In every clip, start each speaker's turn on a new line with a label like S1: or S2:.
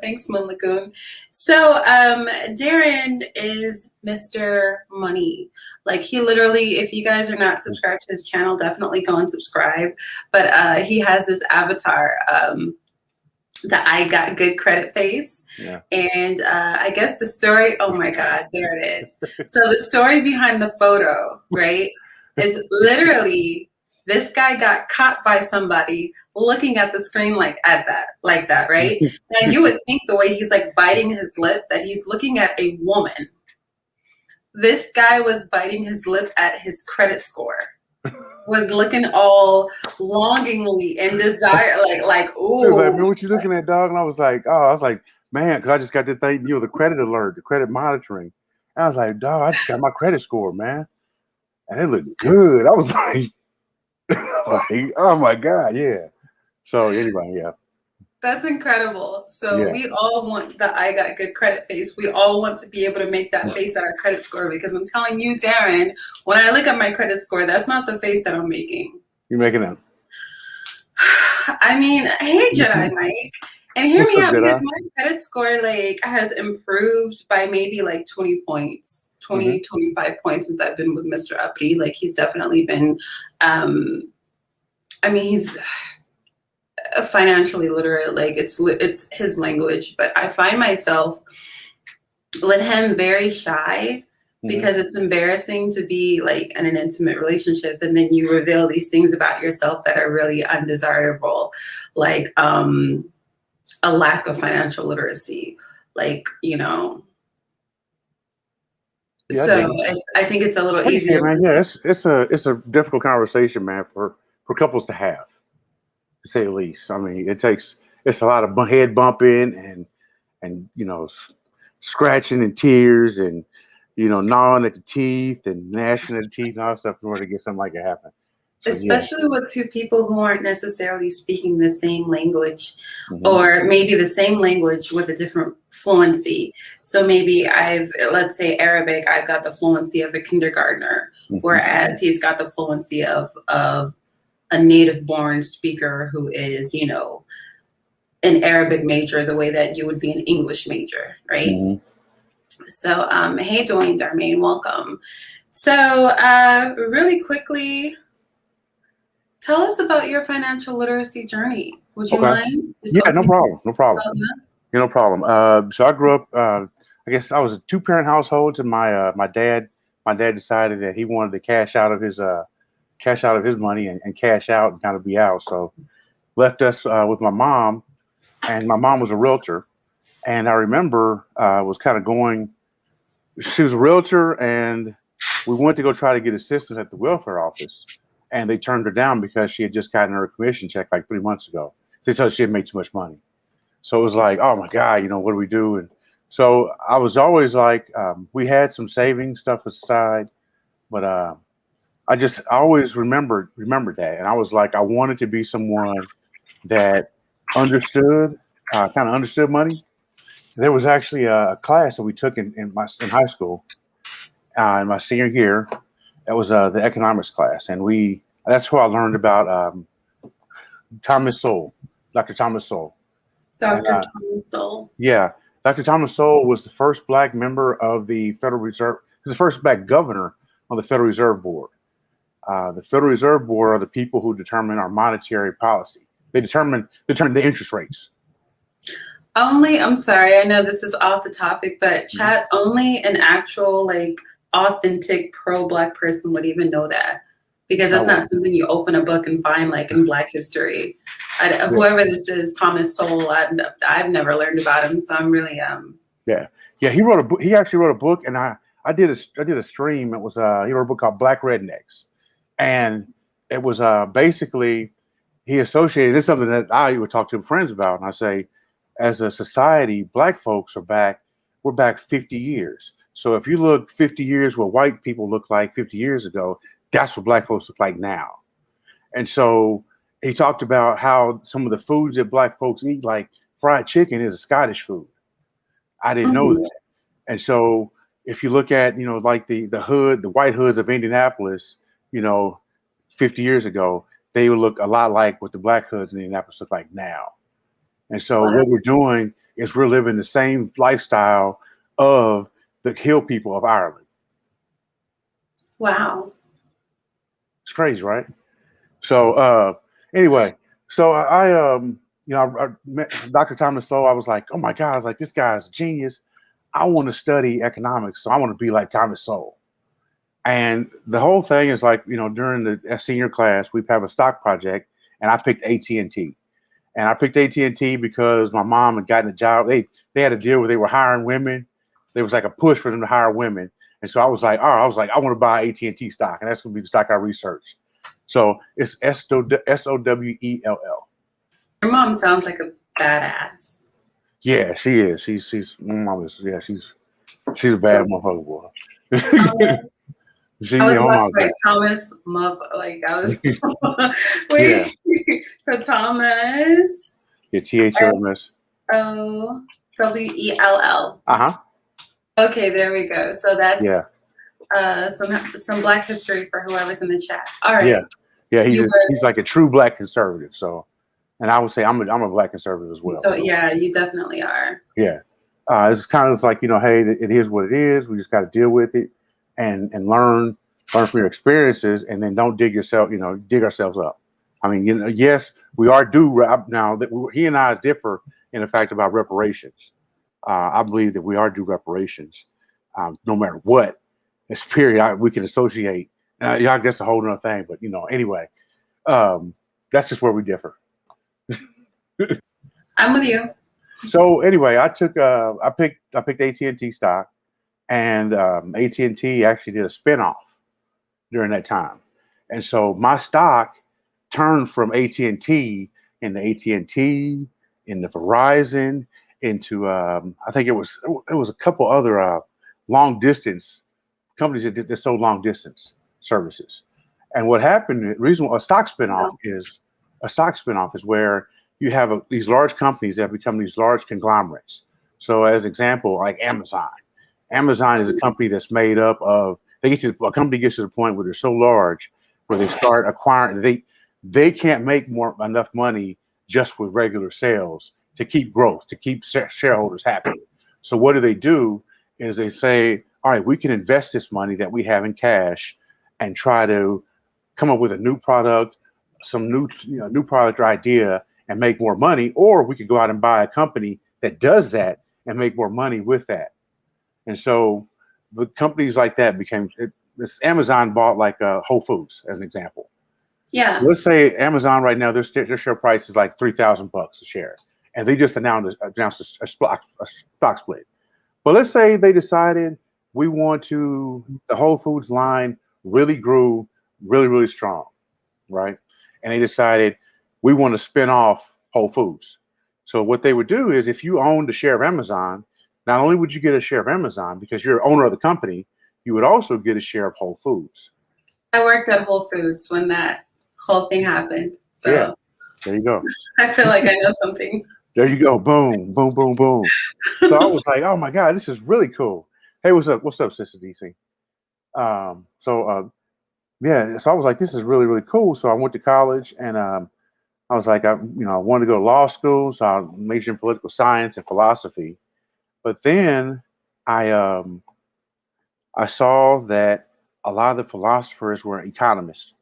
S1: Thanks, Moon Lagoon. So, Darrin is Mr. Money. Like, he literally, if you guys are not subscribed to his channel, definitely go and subscribe. But he has this avatar, the I got good credit face.
S2: Yeah.
S1: And I guess the story, oh my God, there it is. So the story behind the photo, right, is literally this guy got caught by somebody looking at the screen like that, right? Now you would think the way he's like biting his lip that he's looking at a woman. This guy was biting his lip at his credit score. Was looking all longingly and desire, ooh.
S2: Like, man, what you looking at, dog? And I was like, man, because I just got the thing, the credit alert, the credit monitoring. And I was like, dog, I just got my credit score, man. And it looked good. I was like, oh my God, yeah. So anyway, yeah.
S1: That's incredible. So we all want the I got good credit face. We all want to be able to make that face our credit score, because I'm telling you, Darrin, when I look at my credit score, that's not the face that I'm making.
S2: You're making that.
S1: I mean, hey, Jedi Mike. And hear me out, because my credit score has improved by maybe 20 points, 25 points since I've been with Mr. Uppity. He's definitely been, he's financially literate, it's his language, but I find myself with him very shy, because it's embarrassing to be in an intimate relationship and then you reveal these things about yourself that are really undesirable, a lack of financial literacy, so I think it's a little easier.
S2: Man, yeah, it's a difficult conversation, man, for couples to have, to say the least. I mean, it's a lot of head bumping and scratching and tears and gnawing at the teeth and gnashing at the teeth and all that stuff in order to get something like that happen. So,
S1: especially with two people who aren't necessarily speaking the same language, or maybe the same language with a different fluency. So maybe let's say Arabic, I've got the fluency of a kindergartner, whereas he's got the fluency of a native born speaker who is, an Arabic major the way that you would be an English major, right? So, hey, Dwayne Darmain, welcome. So, really quickly, tell us about your financial literacy journey. Would you mind?
S2: Yeah, no problem. No problem. So I grew up, I guess I was a two-parent household, and my dad decided that he wanted to cash out of his money and cash out and kind of be out. So left us with my mom, and my mom was a realtor. And I remember was kind of going, she was a realtor, and we went to go try to get assistance at the welfare office, and they turned her down because she had just gotten her commission check 3 months ago. They told she had made too much money. So it was like, oh my God, what do we do? And so I was always we had some savings stuff aside, but I always remembered that. And I was like, I wanted to be someone that understood, kind of understood money. There was actually a class that we took in high school, in my senior year. That was the economics class, and that's where I learned about Thomas Sowell, Dr. Thomas Sowell.
S1: Thomas Sowell.
S2: Yeah, Dr. Thomas Sowell was the first Black member of the Federal Reserve. He was the first Black governor on the Federal Reserve Board. The Federal Reserve Board are the people who determine our monetary policy. They determine the interest rates.
S1: I'm sorry, I know this is off the topic, but chat, only an actual authentic pro-Black person would even know that, because that's not something you open a book and find in Black history. Whoever this is, Thomas Sowell, I've never learned about him, so I'm really
S2: Yeah, he wrote a book. He actually wrote a book, and I did a stream. It was he wrote a book called Black Rednecks, and it was basically he associated. This is something that I would talk to friends about, and I say, as a society, Black folks are back. We're back 50 years. So if you look 50 years what white people looked like 50 years ago, that's what Black folks look like now. And so he talked about how some of the foods that Black folks eat, like fried chicken, is a Scottish food. I didn't know that. And so if you look at, the white hoods of Indianapolis, 50 years ago, they would look a lot like what the Black hoods in Indianapolis look like now. And so what we're doing is we're living the same lifestyle of the hill people of Ireland.
S1: Wow.
S2: It's crazy, right? So anyway, so I met Dr. Thomas Sowell. I was like, oh my God, I was like, this guy's a genius. I want to study economics, so I want to be like Thomas Sowell. And the whole thing is like, during the senior class, we have a stock project, and I picked AT&T. And I picked AT&T because my mom had gotten a job. They had a deal where they were hiring women. There was like a push for them to hire women. And so I was like, I want to buy AT&T stock, and that's going to be the stock I research. So it's SOWELL.
S1: Your mom sounds like a badass.
S2: Yeah, she is. She's my mom is. Yeah, she's a bad motherfucker, boy.
S1: I was about to write Thomas like I was wait. Yeah. So Thomas.
S2: Yeah, THOMS.
S1: SOWELL. Okay, there we go. So that's some Black history for whoever's in the chat. All right.
S2: Yeah. He's like a true Black conservative. So, and I would say I'm a Black conservative as well.
S1: So yeah, you definitely are.
S2: Yeah. It's kind of like, hey, it is what it is. We just got to deal with it and learn from your experiences, and then don't dig ourselves up. I mean, yes, we are due now. That he and I differ in the fact about reparations. I believe that we are due reparations, no matter what. It's period. We can associate. That's a whole other thing. But anyway, that's just where we differ.
S1: I'm with you.
S2: So anyway, I picked AT&T stock, and AT&T actually did a spinoff during that time, and so my stock turned from AT&T into AT&T, into Verizon, into I think it was a couple other long distance companies that sold long distance services. And what happened? The reason a stock spinoff is where you have these large companies that have become these large conglomerates. So, as an example, like Amazon. Amazon is a company that's made up of. A company gets to the point where they're so large, where they start acquiring. They can't make enough money just with regular sales to keep growth, to keep shareholders happy. So what do? Is they say, all right, we can invest this money that we have in cash and try to come up with a new product, some new product or idea, and make more money, or we could go out and buy a company that does that and make more money with that. And so the companies like that this Amazon bought like Whole Foods as an example.
S1: Yeah.
S2: Let's say Amazon right now, their share price is like $3,000 a share, and they just announced a stock split. But let's say they decided the Whole Foods line really grew really, really strong, right? And they decided we want to spin off Whole Foods. So what they would do is, if you owned a share of Amazon, not only would you get a share of Amazon because you're owner of the company, you would also get a share of Whole Foods.
S1: I worked at Whole Foods when that whole thing happened. So
S2: yeah, there you go.
S1: I feel like I know something.
S2: There you go. Boom, boom, boom, boom. So I was like, oh my God, this is really cool. Hey, what's up? What's up, Sister DC? So I was like, this is really, really cool. So I went to college, and I was like, I wanted to go to law school. So I majored in political science and philosophy. But then I saw that a lot of the philosophers were economists.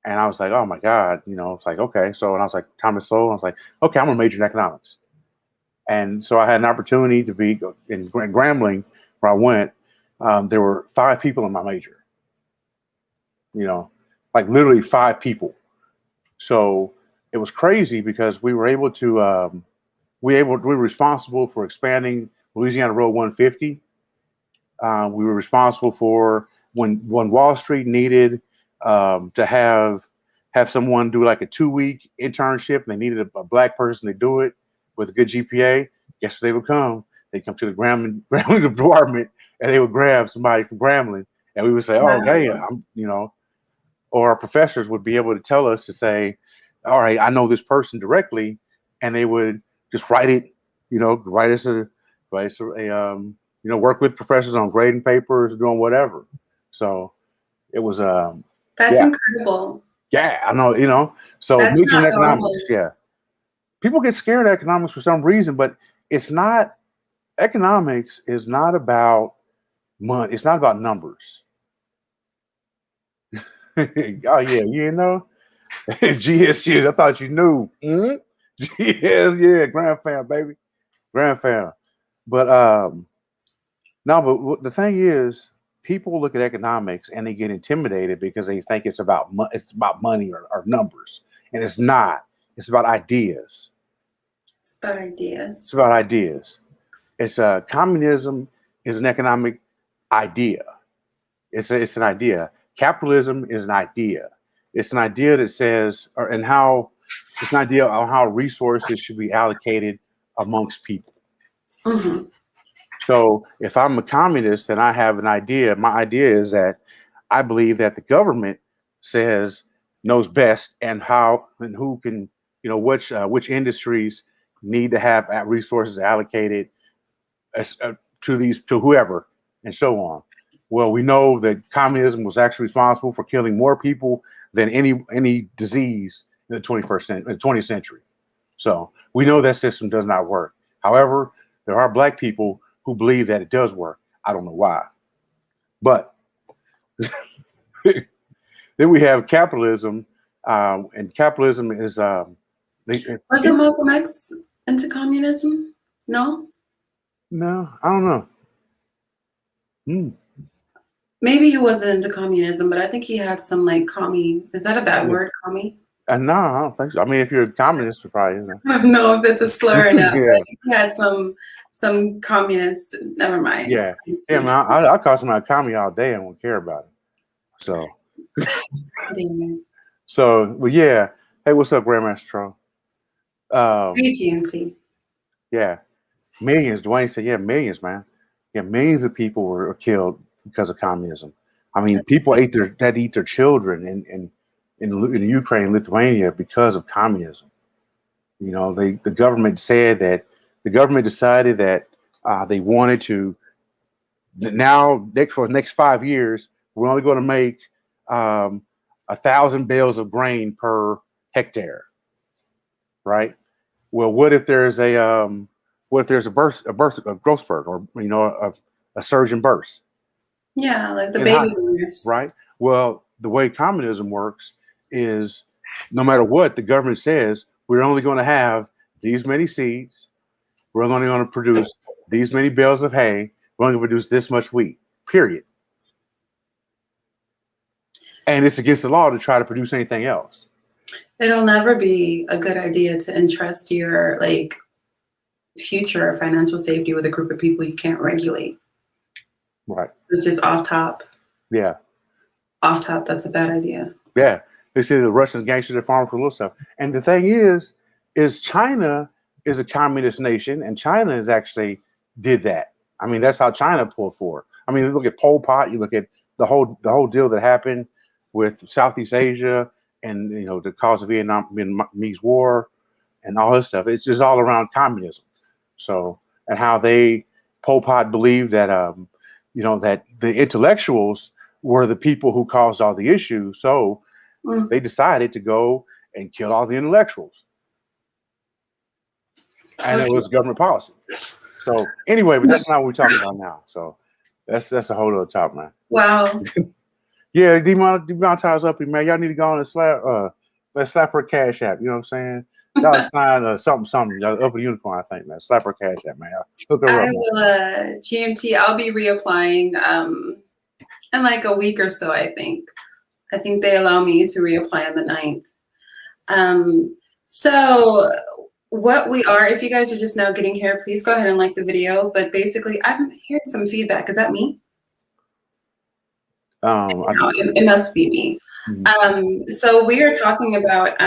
S2: And I was like, oh my God, it's like, okay. So, and I was like, Thomas Sowell, I was like, okay, I'm gonna major in economics. And so I had an opportunity to be in Grambling, where I went. There were 5 people in my major, like literally 5 people. So it was crazy because we were able to, we were responsible for expanding Louisiana Road 150. We were responsible for when Wall Street needed to have someone do like a 2-week internship, and they needed a Black person to do it with a good GPA. Guess they would come? They'd come to the Grambling department, and they would grab somebody from Grambling, and we would say, "Oh, hey, or our professors would be able to tell us to say, "All right, I know this person directly," and they would just write it, write us a work with professors on grading papers, doing whatever. So it was
S1: that's incredible.
S2: Yeah, I know, so
S1: that's
S2: major in economics,
S1: normal.
S2: yeah. people get scared of economics for some reason, but it's not. Economics is not about money. It's not about numbers. Oh yeah, you know. GS, I thought you knew. Mm-hmm. GS, yeah, grand fam, baby, grand fam. But no, but the thing is, people look at economics and they get intimidated because they think it's about money or numbers, and it's not. It's about ideas.
S1: It's about ideas.
S2: It's about ideas. It's communism is an economic idea. It's an idea. Capitalism is an idea. It's an idea that says, it's an idea on how resources should be allocated amongst people.
S1: Mm-hmm.
S2: So if I'm a communist and I have an idea, my idea is that I believe that the government knows best and how and who can, which industries need to have resources allocated to whoever and so on. Well, we know that communism was actually responsible for killing more people than any disease in the 20th century. So we know that system does not work. However, there are black people who believe that it does work. I don't know why. But then we have capitalism, and capitalism is
S1: wasn't Malcolm X into communism? No,
S2: I don't know.
S1: Maybe he wasn't into communism, but I think he had some like commie. Is that a bad word, commie?
S2: No, I don't think so. I mean, if you're a communist, you probably isn't.
S1: I don't know if it's a slur or not. Yeah. He had some communist. Never mind.
S2: Yeah, man. I call somebody a commie all day and won't care about it. So, well, yeah. Hey, what's up, Grandmaster Troll?
S1: Hey, GMC.
S2: Yeah, millions. Dwayne said, yeah, millions, man. Yeah, millions of people were killed because of communism. I mean, people had to eat their children in Ukraine, Lithuania because of communism. You know, the government decided that they wanted to. Now, for the next 5 years, we're only going to make 1,000 bales of grain per hectare, right? Well, what if there's a growth spurt, or a surge in births?
S1: Yeah, like the baby boomers,
S2: right? Well, the way communism works is, no matter what the government says, we're only going to have these many seeds. We're only going to produce these many bales of hay. We're only going to produce this much wheat. Period. And it's against the law to try to produce anything else.
S1: It'll never be a good idea to entrust your future financial safety with a group of people you can't regulate.
S2: Right.
S1: Which is off top.
S2: Yeah.
S1: Off top, that's a bad idea.
S2: Yeah. They say the Russians gangsters are farming for little stuff. And the thing is China is a communist nation, and China has actually did that. I mean, that's how China pulled forward. I mean, you look at Pol Pot, you look at the whole deal that happened with Southeast Asia, and the cause of Vietnamese War and all this stuff. It's just all around communism. So, and how Pol Pot believed that that the intellectuals were the people who caused all the issues. So they decided to go and kill all the intellectuals. And it was government policy. So anyway, but that's not what we're talking about now. So that's a whole other topic, man.
S1: Wow.
S2: Yeah, demonetize Uppity, man. Y'all need to go on and slap her Cash App. You know what I'm saying? Y'all sign something. Uppity Unicorn, I think, man. Slap her Cash App, man. Hook her up.
S1: Will, GMT, I'll be reapplying in like a week or so, I think. I think they allow me to reapply on the 9th. So what we are, if you guys are just now getting here, please go ahead and like the video. But basically, I'm hearing some feedback. Is that me? No, it must be me. Mm-hmm. So we are talking about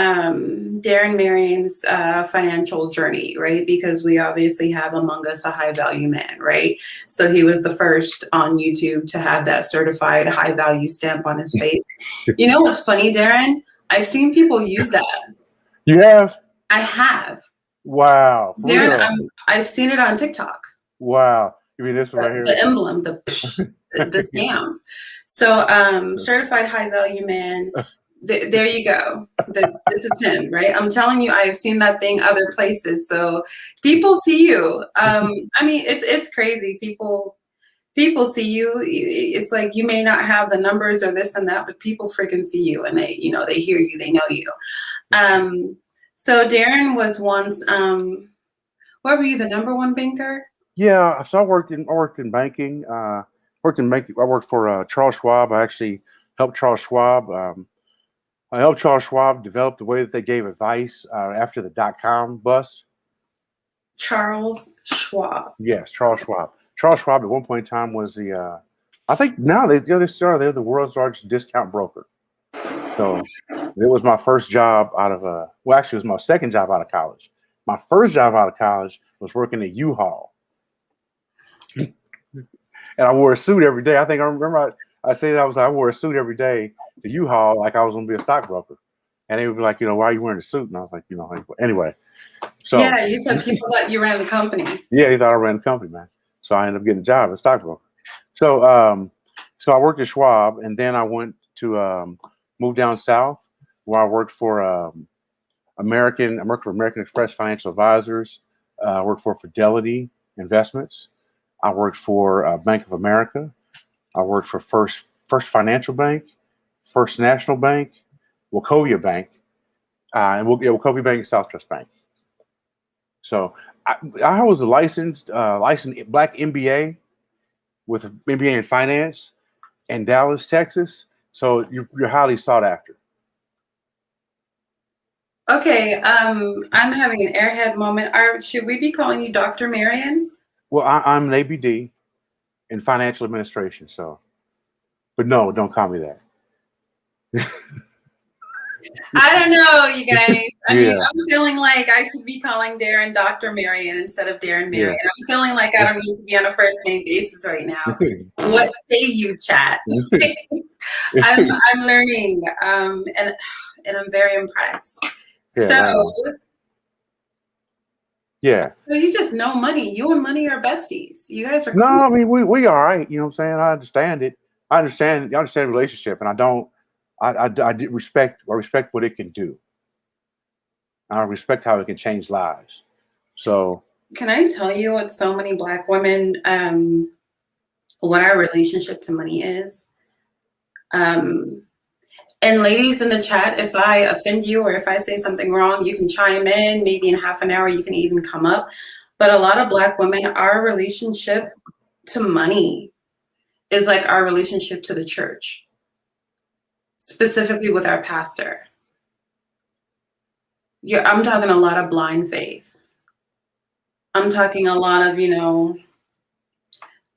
S1: Darrin Marion's financial journey, right? Because we obviously have among us a high value man, right? So he was the first on YouTube to have that certified high value stamp on his face. You know what's funny, Darrin? I've seen people use that. You have? I have.
S2: Wow.
S1: Darrin, I've seen it on TikTok.
S2: Wow. You mean this one right here?
S1: The emblem, the stamp. So certified high value man, There you go. This is him, right? I'm telling you, I have seen that thing other places. So people see you. I mean, it's crazy. People see you. It's like you may not have the numbers or this and that, but people freaking see you, and they, they hear you, they know you. So Darrin was once, what were you, the #1 banker?
S2: Yeah, so I worked in banking. I worked for Charles Schwab. I actually helped Charles Schwab. I helped Charles Schwab develop the way that they gave advice after the .com bust.
S1: Charles Schwab.
S2: Yes, Charles Schwab. Charles Schwab at one point in time was I think now they're the world's largest discount broker. So it was my first job out of well, actually, it was my second job out of college. My first job out of college was working at U-Haul. And I wore a suit every day. I think I remember I said I wore a suit every day to U-Haul like I was going to be a stockbroker. And they would be like, why are you wearing a suit? And I was like, anyway. So
S1: yeah, you said people thought you ran the company.
S2: Yeah, they thought I ran the company, man. So I ended up getting a job as a stockbroker. So I worked at Schwab, and then I went to move down south where I worked for American Express Financial Advisors. I worked for Fidelity Investments. I worked for Bank of America. I worked for First Financial Bank, First National Bank, Wachovia Bank, and Wachovia Bank and South Trust Bank. So I was a licensed Black MBA with an MBA in finance in Dallas, Texas. So you're highly sought after.
S1: Okay, I'm having an airhead moment. Should we be calling you Dr. Marion?
S2: Well, I'm an ABD in financial administration. So, but no, don't call me that.
S1: I don't know, you guys. I mean, I'm feeling like I should be calling Darrin Dr. Marion instead of Darrin Marion. Yeah. I'm feeling like I don't need to be on a first name basis right now. What say you, chat? I'm learning, and I'm very impressed.
S2: Yeah,
S1: so,
S2: yeah.
S1: So you just know money. You and money are besties. You guys are cool.
S2: No, I mean we all right. You know what I'm saying? I understand it. I understand the relationship, and I don't. I respect what it can do. I respect how it can change lives. So
S1: can I tell you what so many Black women, what our relationship to money is? And ladies in the chat, if I offend you or if I say something wrong, you can chime in. Maybe in half an hour, you can even come up. But a lot of Black women, our relationship to money is like our relationship to the church. Specifically with our pastor. I'm talking a lot of blind faith. I'm talking a lot of,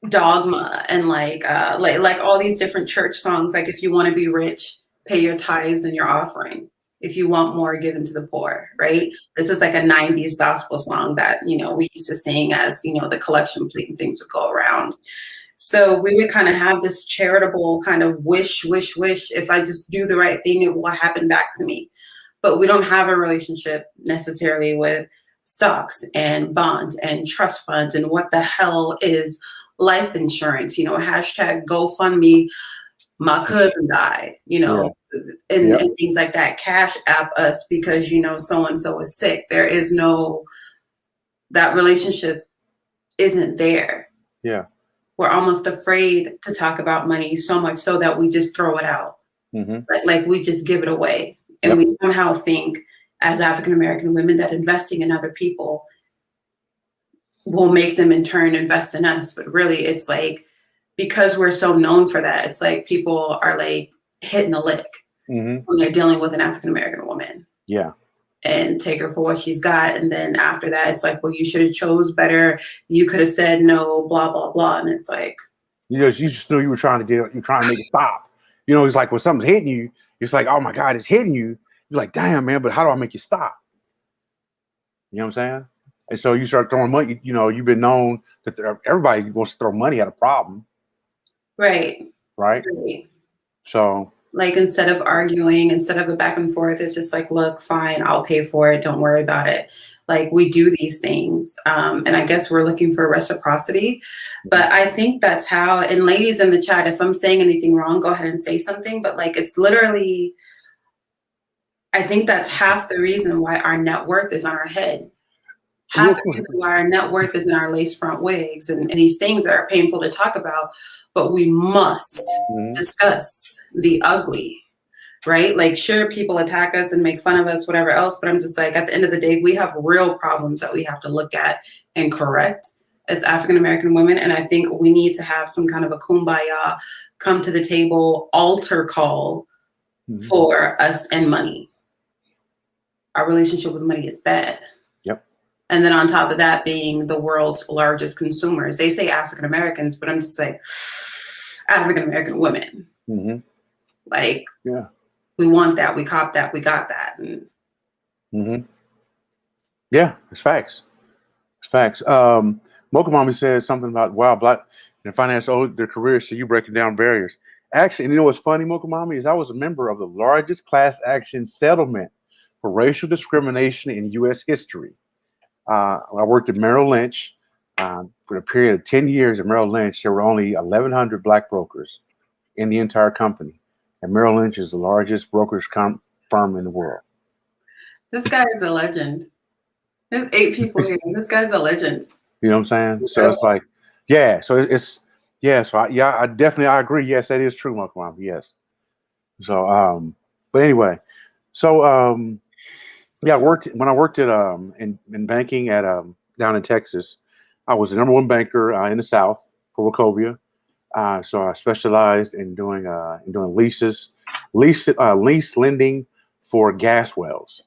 S1: dogma and like all these different church songs. Like if you want to be rich, pay your tithes and your offering. If you want more, give into the poor, right? This is like a 90s gospel song that, we used to sing as, the collection plate and things would go around. So we would kind of have this charitable kind of wish. If I just do the right thing, it will happen back to me. But we don't have a relationship necessarily with stocks and bonds and trust funds and what the hell is life insurance, hashtag GoFundMe, my cousin died, and things like that. Cash app us because, so-and-so is sick. There is that relationship isn't there.
S2: Yeah.
S1: We're almost afraid to talk about money so much so that we just throw it out. Mm-hmm. Like we just give it away. And we somehow think as African-American women that investing in other people will make them in turn invest in us. But really it's like, because we're so known for that, it's like people are like hitting a lick when they're dealing with an African-American woman.
S2: Yeah.
S1: And take her for what she's got. And then after that, it's like, well, you should have chose better. You could have said no, blah, blah, blah. And it's like,
S2: you just knew you're trying to make it stop. It's like when something's hitting you, it's like, oh my God, it's hitting you. You're like, damn, man, but how do I make you stop? You know what I'm saying? And so you start throwing money, you've been known that everybody wants to throw money at a problem.
S1: Right.
S2: Right. So
S1: like, instead of arguing, instead of a back and forth, it's just like, look, fine, I'll pay for it. Don't worry about it. Like, we do these things. And I guess we're looking for reciprocity. But I think that's how, and ladies in the chat, if I'm saying anything wrong, go ahead and say something. But like, it's literally I think that's half the reason why our net worth is on our head. Half the reason why our net worth is in our lace front wigs and these things that are painful to talk about, but we must discuss the ugly, right? Like, sure, people attack us and make fun of us, whatever else, but I'm just like, at the end of the day, we have real problems that we have to look at and correct as African-American women. And I think we need to have some kind of a kumbaya, come to the table, altar call for us and money. Our relationship with money is bad. And then on top of that, being the world's largest consumers. They say African Americans, but I'm just like African American women. Like, we want that, we cop that, we got that. And
S2: yeah, it's facts. It's facts. Mocha Mommy says something about, wow, black and finance owed their careers to you breaking down barriers. Actually, and you know what's funny, Mocha Mommy, is I was a member of the largest class action settlement for racial discrimination in U.S. history. I worked at Merrill Lynch for a period of 10 years. At Merrill Lynch, there were only 1,100 black brokers in the entire company. And Merrill Lynch is the largest brokerage firm in the world.
S1: This guy is a legend. There's 8 people here. This guy's a legend.
S2: You know what I'm saying? So it's like, yeah. So it's yeah. So I definitely agree. Yes, that is true, Mocha Mom. Yes. So but anyway, so yeah, when I worked at in banking at down in Texas. I was the #1 banker in the South for Wachovia. So I specialized in doing lease lending for gas wells.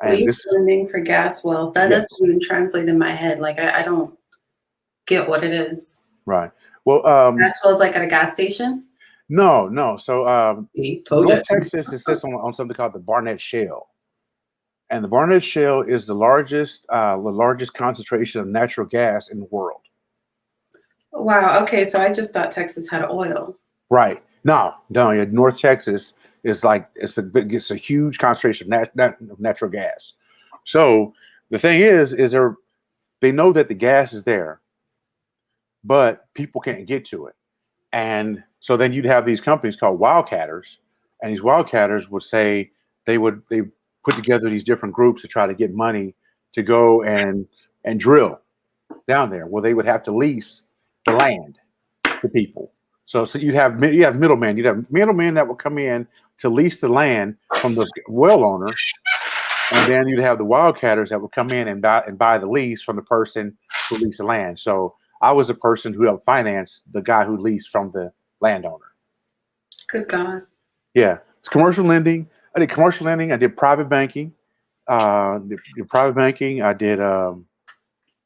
S1: Lease lending for gas wells. That doesn't even translate in my head. Like I don't get what it is.
S2: Right. Well,
S1: gas wells like at a gas station?
S2: No. So North Texas, it sits on something called the Barnett Shale. And the Barnett Shale is the largest concentration of natural gas in the world.
S1: Wow. Okay. So I just thought Texas had oil. Right.
S2: No. Yeah, North Texas is like it's a huge concentration of natural gas. So the thing is they know that the gas is there, but people can't get to it. And so then you'd have these companies called wildcatters, and these wildcatters would say they put together these different groups to try to get money to go and drill down there. Well, they would have to lease the land to people. So you'd have middlemen. You'd have middlemen that would come in to lease the land from the well owner, and then you'd have the wildcatters that would come in and buy the lease from the person who leased the land. So I was the person who helped finance the guy who leased from the landowner.
S1: Good God.
S2: Yeah, it's commercial lending. I did commercial lending. I did private banking. I did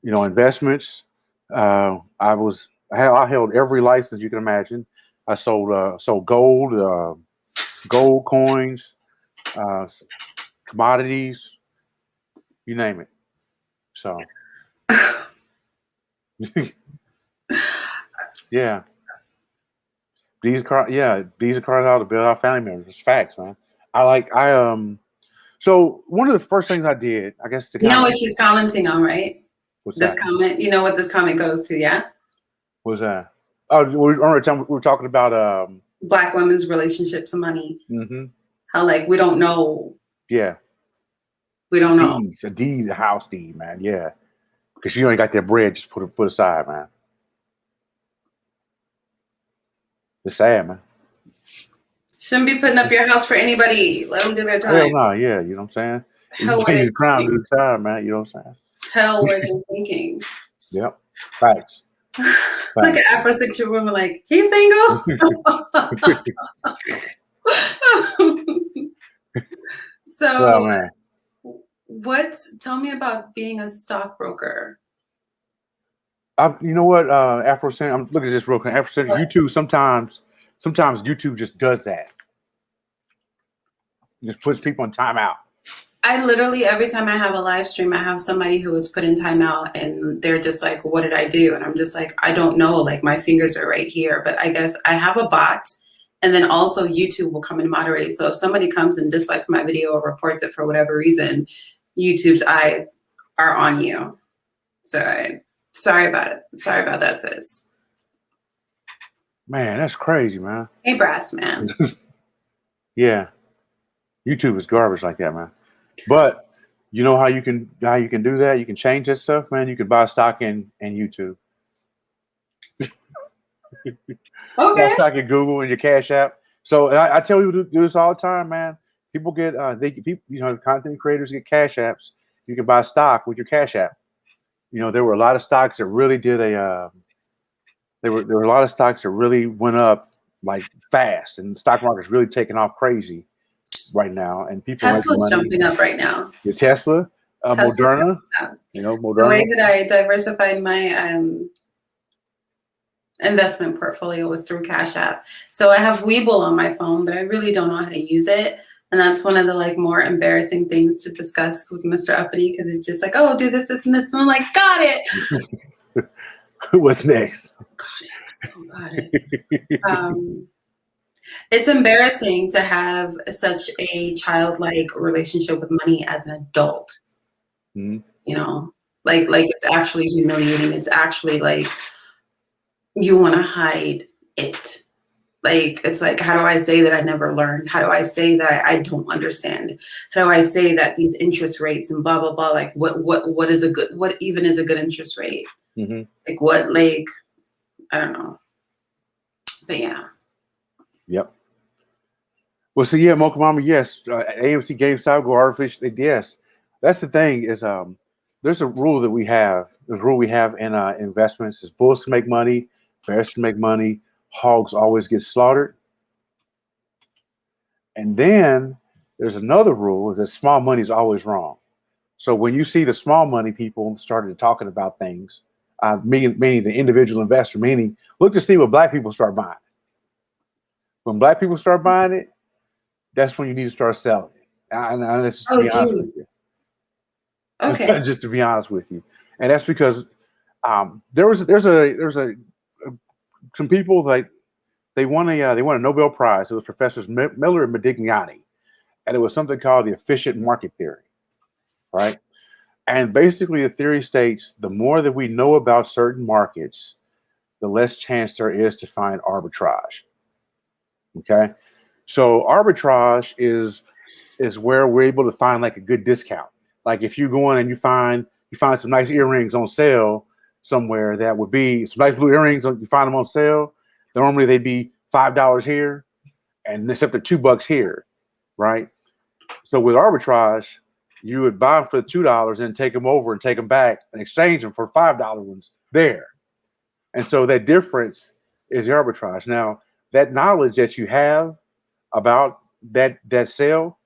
S2: investments. I held every license you can imagine. I sold gold, gold coins, commodities, you name it. So yeah. These are cars out to build our family members. It's facts, man. So one of the first things I did, I guess,
S1: you know what she's commenting on, right?
S2: What's
S1: this
S2: that?
S1: Comment, you know what this comment goes to, yeah?
S2: What's that? Oh, we were talking about
S1: Black women's relationship to money.
S2: Mm-hmm.
S1: How we don't know.
S2: Yeah.
S1: We don't know.
S2: A deed, a house deed, man. Yeah. Because you ain't got that bread just put aside, man. It's sad, man.
S1: Shouldn't be putting up your house for anybody. Let them do their time.
S2: Hell no, yeah, you know what I'm saying?
S1: Hell, were they
S2: crown to the time, man. You know what I'm saying?
S1: Hell, were they thinking?
S2: Yep. Facts.
S1: Look at Afro-sexual women like, he's single? So,
S2: man.
S1: Tell me about being a stockbroker.
S2: You know what? Afro-centric, I'm looking at this real quick. Afro-centric, YouTube, sometimes YouTube just does that. It just puts people in timeout.
S1: I literally, every time I have a live stream, I have somebody who was put in timeout and they're just like, what did I do? And I'm just like, I don't know. Like, my fingers are right here. But I guess I have a bot. And then also YouTube will come and moderate. So if somebody comes and dislikes my video or reports it for whatever reason, YouTube's eyes are on you. So sorry about it. Sorry about that, sis.
S2: Man, that's crazy, man.
S1: Hey, Brass Man.
S2: Yeah. YouTube is garbage like that, man. But you know how you can do that? You can change that stuff, man. You can buy stock in YouTube. Buy
S1: Okay.
S2: stock in Google and your Cash App. So I tell you to do this all the time, man. People get content creators get Cash Apps. You can buy stock with your Cash App. You know, there were a lot of stocks that really did there were a lot of stocks that really went up like fast, and the stock market's really taking off crazy right now. And people
S1: Tesla's jumping up right now.
S2: The Tesla, Moderna, Moderna.
S1: The way that I diversified my investment portfolio was through Cash App. So I have Webull on my phone, but I really don't know how to use it. And that's one of the more embarrassing things to discuss with Mr. Uppity, because he's just like, oh, do this, this, and this. And I'm like, got it.
S2: What's next?
S1: Got it. It's embarrassing to have such a childlike relationship with money as an adult.
S2: Mm-hmm.
S1: You know, like it's actually humiliating. It's actually like you want to hide it. Like, it's like, how do I say that I never learned? How do I say that I don't understand? How do I say that these interest rates and blah, blah, blah, like what even is a good interest rate?
S2: Mm-hmm.
S1: I don't know. But yeah.
S2: Yep. Well, so yeah, Mocha Mama, yes. AMC, GameStop, go artificial. Yes. That's the thing is there's a rule that we have. There's a rule we have in investments is bulls can make money, bears can make money, hogs always get slaughtered. And then there's another rule is that small money is always wrong. So when you see the small money people started talking about things, meaning the individual investor, meaning look to see what black people start buying. When black people start buying it, that's when you need to start selling it. And let's just be honest with you.
S1: Okay.
S2: Just to be honest with you, and that's because there's some people like they won a Nobel Prize. It was Professors Miller and Modigliani, and it was something called the efficient market theory, right? And basically, the theory states the more that we know about certain markets, the less chance there is to find arbitrage. Okay, so arbitrage is where we're able to find like a good discount. Like if you go in and you find some nice earrings on sale somewhere, that would be some nice blue earrings. You find them on sale. Normally they'd be $5 here, and except for $2 here, right? So with arbitrage, you would buy them for the $2 and take them over and take them back and exchange them for $5 ones there. And so that difference is the arbitrage. Now, that knowledge that you have about that sale,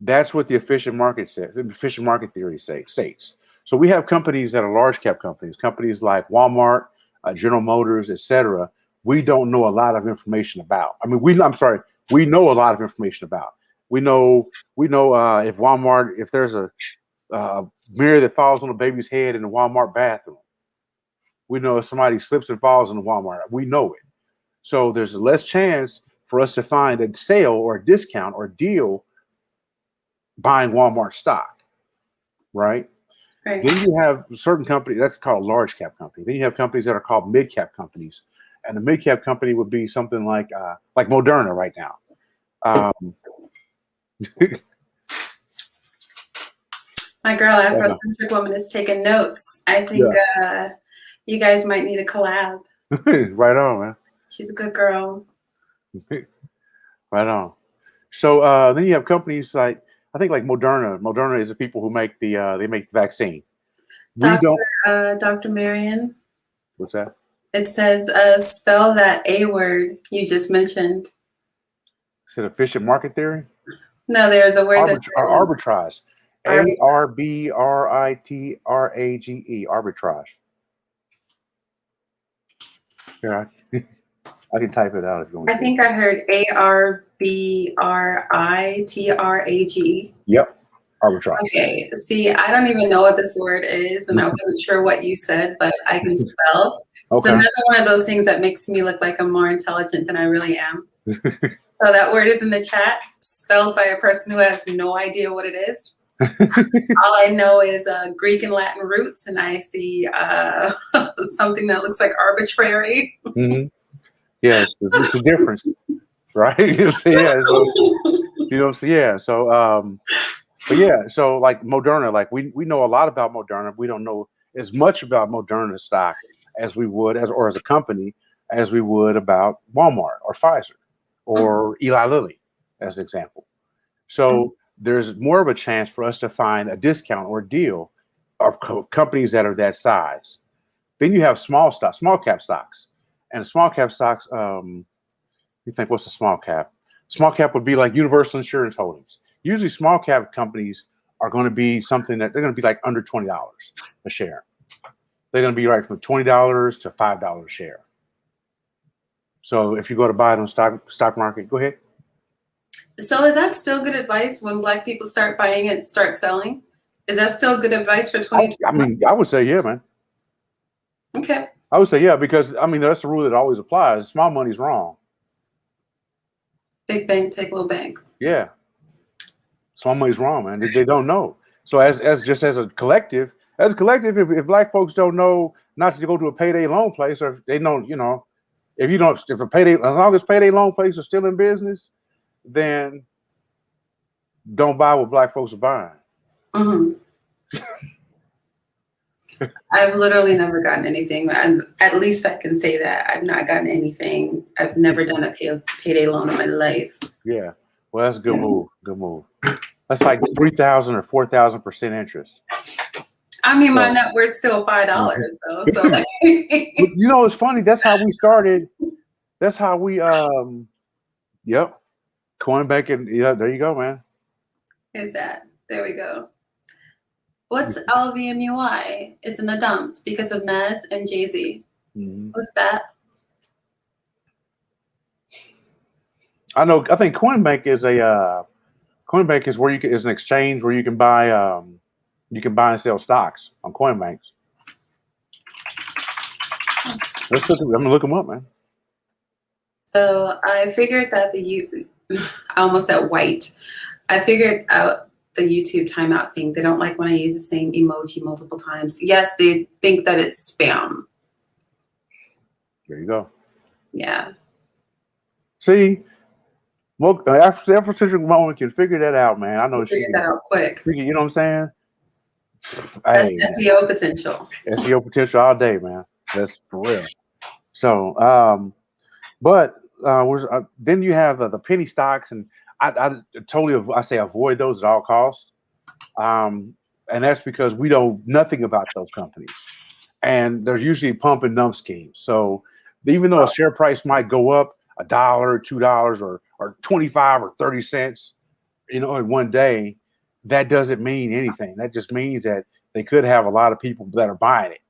S2: that's what the efficient market says. The efficient market theory states. So we have companies that are large cap companies like Walmart, General Motors, etc. We don't know a lot of information about. I mean, we know a lot of information about. We know if Walmart, if there's a mirror that falls on a baby's head in the Walmart bathroom. We know if somebody slips and falls in the Walmart. We know it. So there's less chance for us to find a sale or a discount or deal buying Walmart stock, right?
S1: Right.
S2: Then you have certain companies, that's called a large cap company. Then you have companies that are called mid cap companies. And the mid cap company would be something like Moderna right now.
S1: My girl, Afrocentric woman, is taking notes. I think you guys might need a collab.
S2: Right on, man.
S1: She's a good girl.
S2: Right on. So then you have companies like, I think like Moderna. Moderna is the people who make they make the vaccine.
S1: Dr. Marion.
S2: What's that?
S1: It says spell that A word you just mentioned.
S2: Is it efficient market theory?
S1: No, there's a word that's
S2: arbitrage. ARBITRAGE. Arbitrage. Yeah, I can type it out if you want.
S1: I think I heard ARBRITRAGE.
S2: Yep, arbitrage.
S1: Okay, see, I don't even know what this word is, and I wasn't sure what you said, but I can spell. Okay. So another one of those things that makes me look like I'm more intelligent than I really am. So that word is in the chat, spelled by a person who has no idea what it is. All I know is Greek and Latin roots, and I see something that looks like arbitrary.
S2: Mm-hmm. Yes, it's a difference, right? You know, so yeah, so but yeah, so like Moderna, like we know a lot about Moderna. We don't know as much about Moderna stock as we would as a company as we would about Walmart or Pfizer or Eli Lilly, as an example. So there's more of a chance for us to find a discount or a deal of companies that are that size. Then you have small cap stocks, and small cap stocks. You think, what's a small cap? Small cap would be like Universal Insurance Holdings. Usually, small cap companies are going to be something that they're going to be like under $20 a share. They're going to be right from $20 to $5 a share. So if you go to buy it on stock market, go ahead.
S1: So is that still good advice when Black people start buying it, start selling? Is that still good advice for 2020?
S2: I mean, I would say yeah, man.
S1: Okay.
S2: I would say yeah, because I mean that's the rule that always applies. Small money's wrong.
S1: Big bank, take little bank.
S2: Yeah. Small money's wrong, man. They don't know. So as a collective, if Black folks don't know not to go to a payday loan place, or if they don't, you know, if a payday, as long as payday loan places are still in business, then don't buy what Black folks are buying.
S1: Mm-hmm. I've literally never gotten anything. At least I can say that I've not gotten anything. I've never done a payday loan in my life.
S2: Yeah, well, that's a good move. Good move. That's like 3,000 or 4,000% interest.
S1: I mean, my net worth's still $5. So.
S2: You know, it's funny. That's how we started. That's how we. Yep. Coin banking. Yeah, there you go, man.
S1: Is that? There we go. What's LVMUI? It's in the dumps because of Nas and Jay-Z. Mm-hmm. What's that?
S2: I know. I think CoinBank is where is an exchange where you can buy and sell stocks on CoinBanks. I'm gonna look them up, man.
S1: So I figured that I almost said white. I figured out the YouTube timeout thing. They don't like when I use the same emoji multiple times. Yes, they think that it's spam.
S2: There you go.
S1: Yeah.
S2: See, well, Afrocentric Moment can figure that out, man. I know she
S1: figure that out quick.
S2: You know what I'm saying?
S1: That's SEO potential.
S2: SEO potential all day, man. That's for real. So, then you have the penny stocks, and I totally say avoid those at all costs. And that's because we know nothing about those companies, and there's usually pump and dump schemes. So even though a share price might go up $1, $2, or 25 or 30 cents, you know, in one day, that doesn't mean anything. That just means that they could have a lot of people that are buying it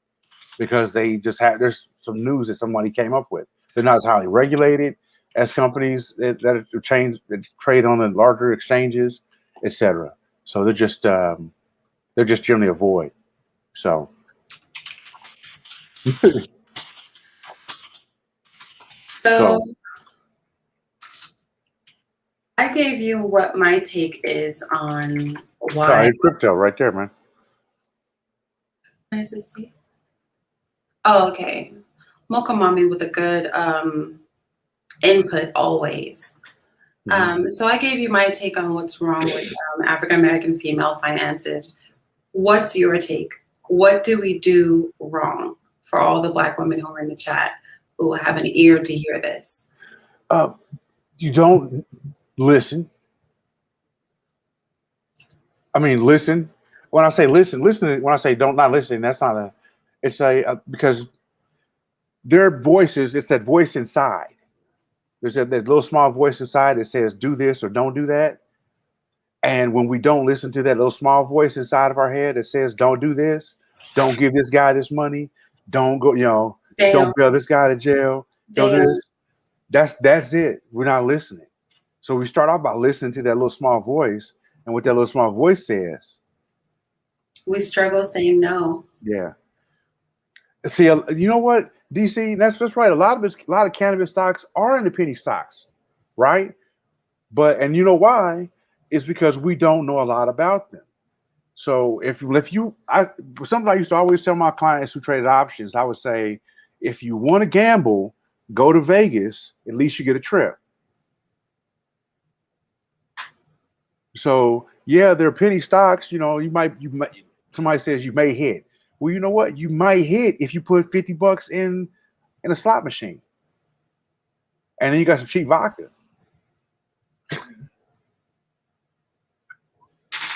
S2: because there's some news that somebody came up with. They're not as highly regulated as companies that trade on the larger exchanges, etc. So they're just generally a void. So.
S1: So I gave you what my take is on why.
S2: Sorry, crypto right there, man.
S1: What does it say? Oh, okay. Mocha Mommy with a good input always. Mm-hmm. So I gave you my take on what's wrong with African American female finances. What's your take? What do we do wrong for all the Black women who are in the chat who have an ear to hear this?
S2: You don't listen. I mean, listen. When I say listen. When I say not listen, that's not because their voices. It's that voice inside. There's that little small voice inside that says do this or don't do that. And when we don't listen to that little small voice inside of our head that says don't do this, don't give this guy this money, don't go, don't bail this guy to jail, don't do this. That's it. We're not listening. So we start off by listening to that little small voice, and what that little small voice says.
S1: We struggle saying no.
S2: Yeah. See, you know what, DC? That's right. A lot of cannabis stocks are in the penny stocks, right? And you know why? It's because we don't know a lot about them. So something I used to always tell my clients who traded options, I would say, if you want to gamble, go to Vegas. At least you get a trip. So yeah, they're penny stocks. You might. Somebody says you may hit. Well, you know what? You might hit if you put $50 in a slot machine, and then you got some cheap vodka.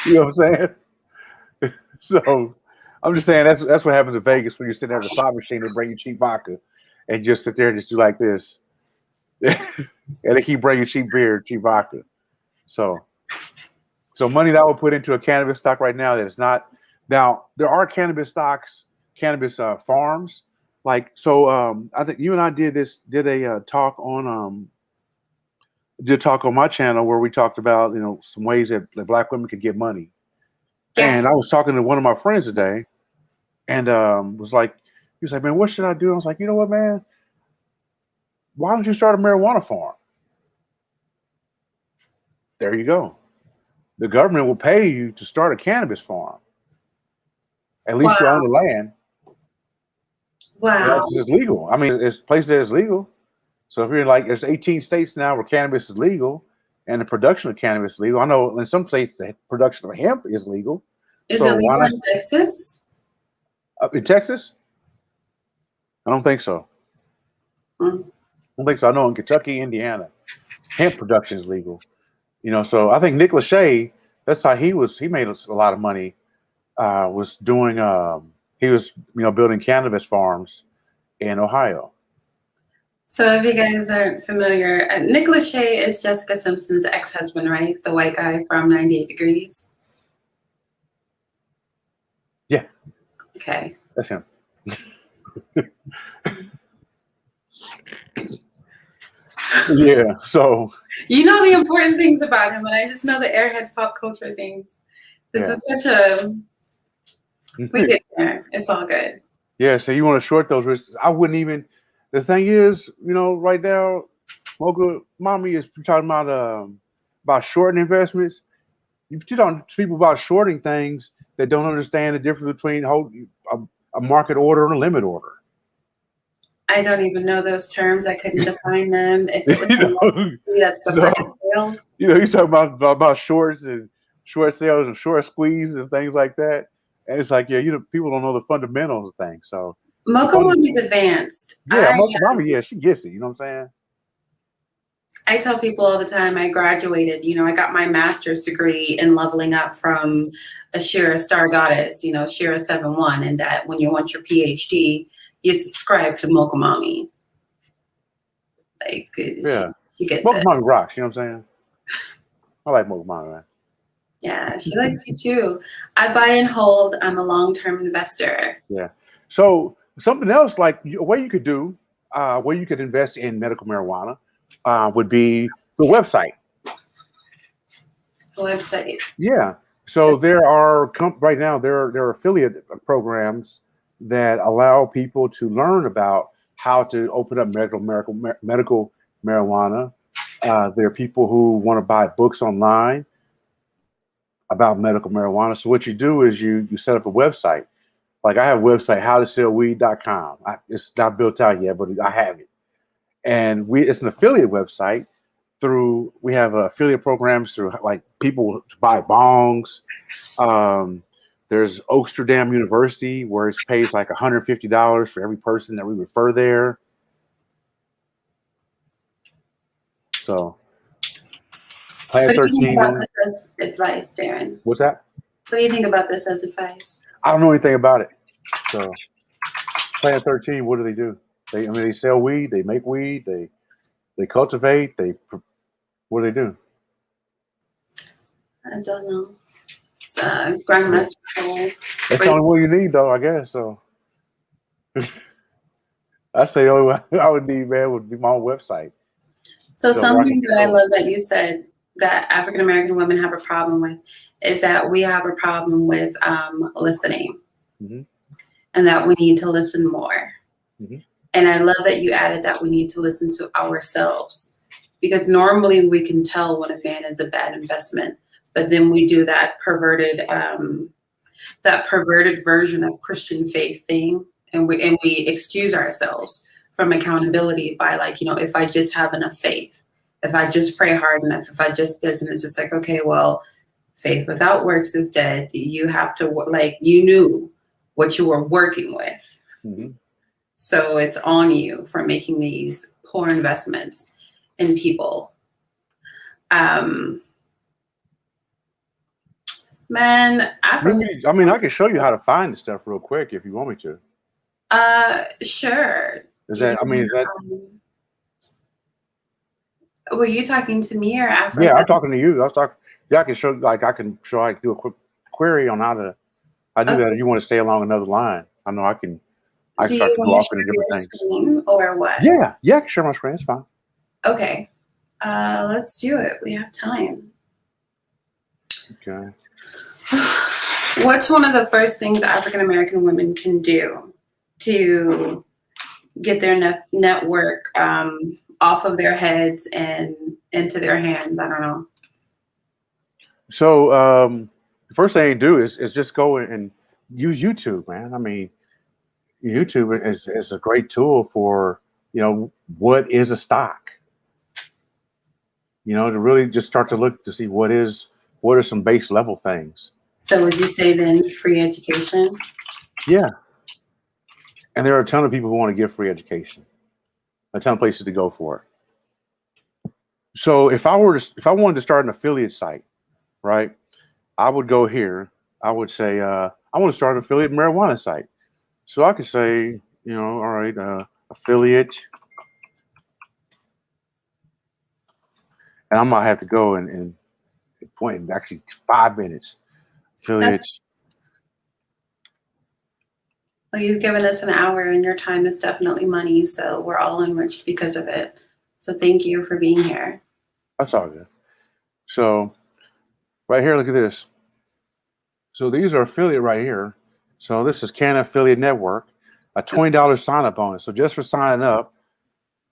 S2: You know what I'm saying? So I'm just saying that's what happens in Vegas when you're sitting there at the slot machine. They bring you cheap vodka, and just sit there and just do like this, and they keep bringing cheap beer, cheap vodka. So money that I would put into a cannabis stock right now that is not. Now there are cannabis stocks, cannabis farms. I think you and I did a talk on my channel where we talked about some ways that Black women could get money. Yeah. And I was talking to one of my friends today, and he was like, man, what should I do? I was like, you know what, man, why don't you start a marijuana farm? There you go. The government will pay you to start a cannabis farm. At least you own the land.
S1: Wow.
S2: It's legal. I mean, it's places that it's legal. So if you're there's 18 states now where cannabis is legal and the production of cannabis is legal. I know in some states the production of hemp is legal.
S1: Is it legal in Texas?
S2: In Texas? I don't think so. I don't think so. I know in Kentucky, Indiana, hemp production is legal. So I think Nick Lachey, that's how he made a lot of money. Was doing he was building cannabis farms in Ohio.
S1: So if you guys aren't familiar, Nick Lachey is Jessica Simpson's ex-husband, right? The white guy from 98 Degrees.
S2: Yeah.
S1: Okay.
S2: That's him. Yeah. So
S1: the important things about him, and I just know the airhead pop culture things. This is such a we get there. It's all good.
S2: Yeah. So you want to short those risks? I wouldn't even. The thing is, right now, Mocha Mommy is talking about shorting investments. You talk to people about shorting things that don't understand the difference between a market order and a limit order.
S1: I don't even know those terms. I couldn't define them. If it was that's the field.
S2: You talk about shorts and short sales and short squeeze and things like that. And it's like, people don't know the fundamentals of things. So
S1: Mocha Mommy's advanced.
S2: Yeah, Mocha Mommy, she gets it. You know what I'm saying?
S1: I tell people all the time I graduated, I got my master's degree in leveling up from a Shira Star Goddess, Shira 7-1, and that when you want your PhD, you subscribe to Mocha Mommy. She gets
S2: Mocha
S1: it.
S2: Mommy rocks, you know what I'm saying? I like Mocha Mommy, man.
S1: Yeah, she likes you too. I buy and hold. I'm a long-term investor.
S2: Yeah. So something else like a way you could do, where you could invest in medical marijuana would be the website.
S1: The website.
S2: Yeah. So there are right now there are affiliate programs that allow people to learn about how to open up medical marijuana. There are people who want to buy books online about medical marijuana. So what you do is you set up a website. Like I have a website, howtosellweed.com. It's not built out yet, but I have it. And it's an affiliate website we have affiliate programs through like people to buy bongs. There's Oaksterdam University where it pays like $150 for every person that we refer there. So Plan 13.
S1: What do you think about this as advice, Darrin?
S2: What's that?
S1: What do you think about this as advice?
S2: I don't know anything about it. So Plan 13, what do? They sell weed, they make weed, they cultivate, what do they do?
S1: I don't know. It's Grandmaster Cole.
S2: That's the only one you need, though, I guess. So I say the only one I would need, man, would be my own website.
S1: So something that I love that you said that African American women have a problem with is that we have a problem with listening, and that we need to listen more. And I love that you added that we need to listen to ourselves, because normally we can tell when a man is a bad investment, but then we do that perverted version of Christian faith thing, and we excuse ourselves from accountability by if I just have enough faith, if I just pray hard enough, if I just this, and it's just like, okay, well, faith without works is dead. You have to, like, you knew what you were working with.
S2: Mm-hmm.
S1: So it's on you for making these poor investments in people. Man,
S2: I mean, I can show you how to find the stuff real quick if you want me to.
S1: Sure. Were you talking to me or Afro?
S2: Yeah, I'm talking to you. Yeah, I can show, like, I can do a quick query on how to, I do that if you want to stay along another line. I know I can
S1: Do
S2: start
S1: you
S2: to go
S1: want
S2: off
S1: to
S2: into
S1: share
S2: different
S1: your
S2: things.
S1: screen or what?
S2: Yeah, I can share my screen. It's fine.
S1: Okay. Let's do it. We have time.
S2: Okay.
S1: What's one of the first things African American women can do to get their network off of their heads and into their hands? I don't know.
S2: So the first thing you do is just go and use YouTube, man. I mean, YouTube is a great tool for, what is a stock? To really just start to look to see what are some base level things.
S1: So would you say then free education?
S2: Yeah. And there are a ton of people who want to give free education, a ton of places to go for it. So if I wanted to start an affiliate site, right, I would go here. I would say, I want to start an affiliate marijuana site. So I could say, all right, affiliate. And I might have to go and point actually 5 minutes. Affiliates.
S1: Well, you've given us an hour and your time is definitely money. So we're all enriched because of it. So thank you for being here.
S2: That's all good. So right here, look at this. So these are affiliate right here. So this is Canna Affiliate Network, a $20 sign-up bonus. So just for signing up,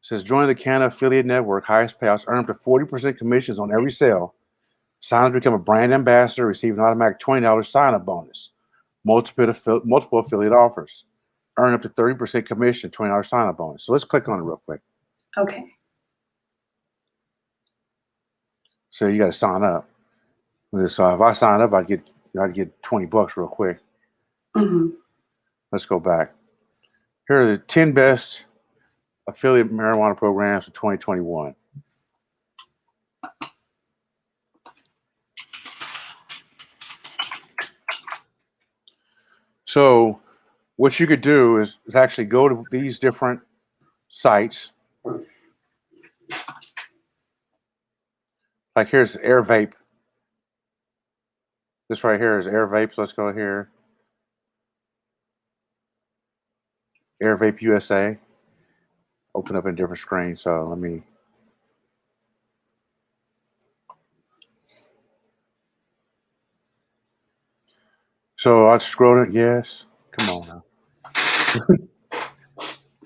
S2: it says join the Canna Affiliate Network, highest payouts, earn up to 40% commissions on every sale. Sign up to become a brand ambassador, receive an automatic $20 sign-up bonus. Multiple affiliate offers. Earn up to 30% commission, $20 sign-up bonus. So let's click on it real quick.
S1: Okay.
S2: So you got to sign up. So if I sign up, I'd get $20 real quick.
S1: Mm-hmm.
S2: Let's go back. Here are the 10 best affiliate marijuana programs for 2021. So what you could do is actually go to these different sites. Like here's Air Vape. This right here is Air Vape. So let's go here. Air Vape USA. Open up in different screens. So let me. So I scrolled it. Yes. Come on now.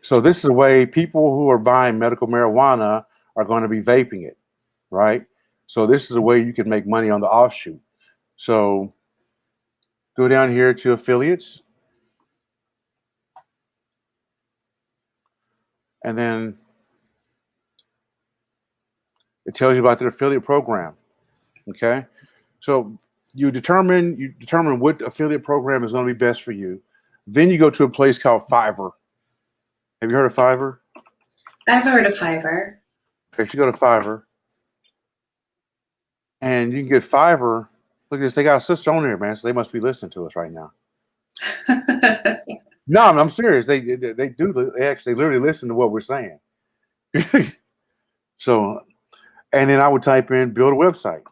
S2: So this is the way people who are buying medical marijuana are going to be vaping it, right? So this is a way you can make money on the offshoot. So go down here to affiliates. And then it tells you about their affiliate program. Okay. So you determine what affiliate program is going to be best for you. Then you go to a place called Fiverr. Have you heard of Fiverr?
S1: I've heard of Fiverr.
S2: Okay, so you go to Fiverr. And you can get Fiverr. Look at this. They got a sister on there, man. So they must be listening to us right now. No, I'm serious. They do. They actually literally listen to what we're saying. So, and then I would type in build a website.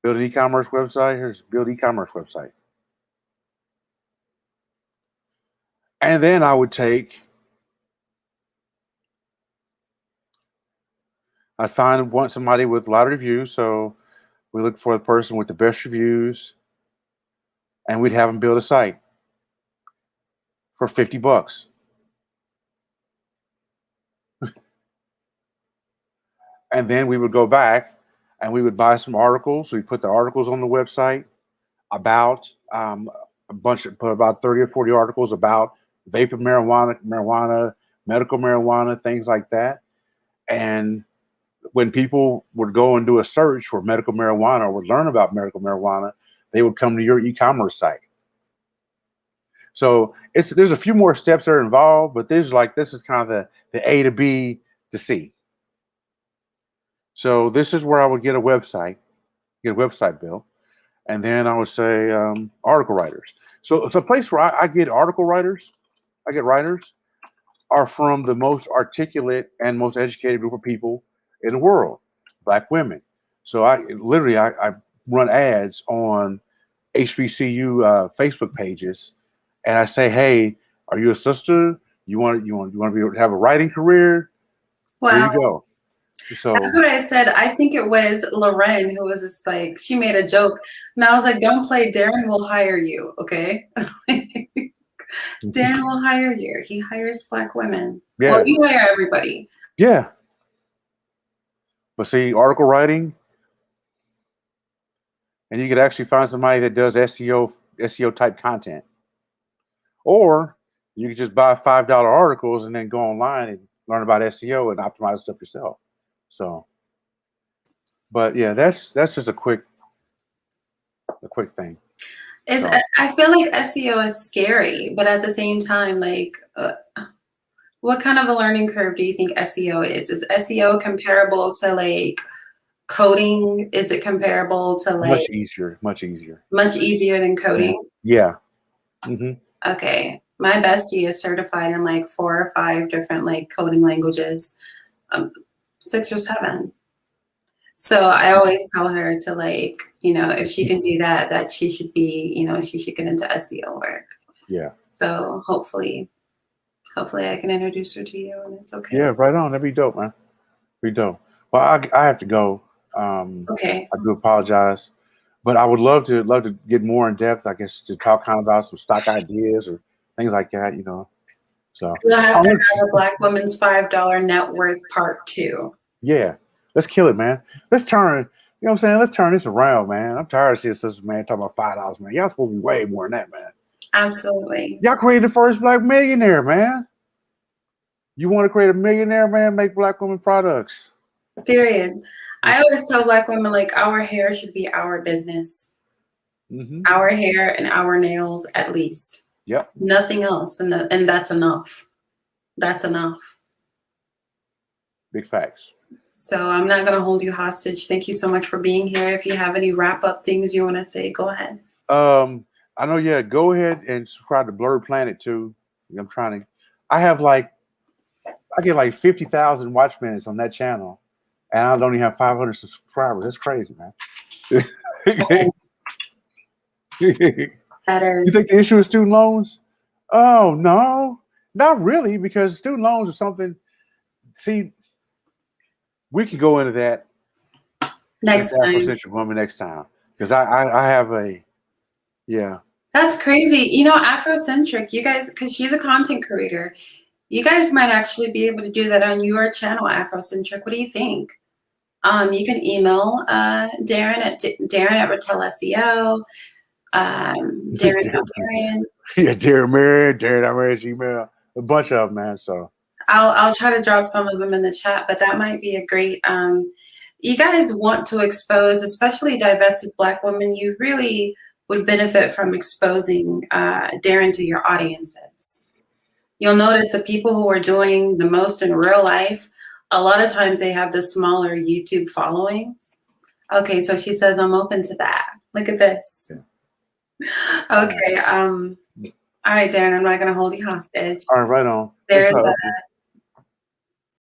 S2: Build an e-commerce website. Here's build e-commerce website. And then I would want somebody with a lot of reviews. So we look for the person with the best reviews and we'd have them build a site for $50. And then we would go back and we would buy some articles. We put the articles on the website about put about 30 or 40 articles about vapor marijuana, medical marijuana, things like that. And when people would go and do a search for medical marijuana or would learn about medical marijuana, they would come to your e-commerce site. So there's a few more steps that are involved, but this is kind of the A to B to C. So this is where I would get a website built, and then I would say article writers. So it's a place where I get article writers. I get writers are from the most articulate and most educated group of people in the world, Black women. So I run ads on HBCU Facebook pages, and I say, hey, are you a sister? You want to be able to have a writing career?
S1: Wow.
S2: There you go. So
S1: that's what I said. I think it was Lorraine who was just like, she made a joke, and I was like, don't play. Darrin will hire you, okay? Darrin will hire you. He hires Black women. Yeah. Well, you hire everybody.
S2: Yeah. But see, article writing, and you could actually find somebody that does SEO type content. Or you could just buy $5 articles and then go online and learn about SEO and optimize stuff yourself. So, but yeah, that's just a quick thing.
S1: I feel like SEO is scary, but at the same time, like, what kind of a learning curve do you think SEO is? Is SEO comparable to like coding? Is it comparable to like
S2: much easier
S1: than coding?
S2: Yeah. Mm-hmm.
S1: Okay, my bestie is certified in like 4 or 5 different like coding languages, 6 or 7. So I always tell her to like, if she can do that, that she should be, she should get into SEO work.
S2: Yeah.
S1: So hopefully I can introduce her to you, and it's okay.
S2: Yeah, right on. That'd be dope, man. Be dope. Well, I have to go.
S1: Okay.
S2: I do apologize, but I would love to get more in depth, I guess, to talk kind of about some stock ideas or things like that, So
S1: we'll have to have a Black Woman's $5 net worth part 2.
S2: Yeah. Let's kill it, man. Let's turn, you know what I'm saying? Let's turn this around, man. I'm tired of seeing sisters, man, talking about $5, man. Y'all supposed to be way more than that, man.
S1: Absolutely.
S2: Y'all created the first Black millionaire, man. You want to create a millionaire, man? Make Black women products.
S1: Period. I always tell Black women, like, our hair should be our business. Mm-hmm. Our hair and our nails, at least.
S2: Yep.
S1: Nothing else, and that's enough. That's enough.
S2: Big facts.
S1: So I'm not going to hold you hostage. Thank you so much for being here. If you have any wrap-up things you want to say, go ahead.
S2: I know, yeah, go ahead and subscribe to Blurred Planet too. I get like 50,000 watch minutes on that channel, and I don't even have 500 subscribers. That's crazy, man.
S1: That is.
S2: You think the issue is student loans? Oh, no, not really, because student loans are something, see, we could go into that
S1: next time.
S2: Next time, because I have yeah.
S1: That's crazy. Afrocentric, you guys, because she's a content creator, you guys might actually be able to do that on your channel, Afrocentric. What do you think? You can email Darrin at Darrin@RetellSEO. Darrin Marion.
S2: Yeah, Darrin Marion, email. A bunch of them, man. So
S1: I'll try to drop some of them in the chat, but that might be a great. You guys want to expose, especially divested Black women. You really would benefit from exposing Darrin to your audiences. You'll notice the people who are doing the most in real life, a lot of times they have the smaller YouTube followings. Okay, so she says, I'm open to that. Look at this. Yeah. Okay. All right, Darrin, I'm not going to hold you hostage.
S2: All right, right on.
S1: There's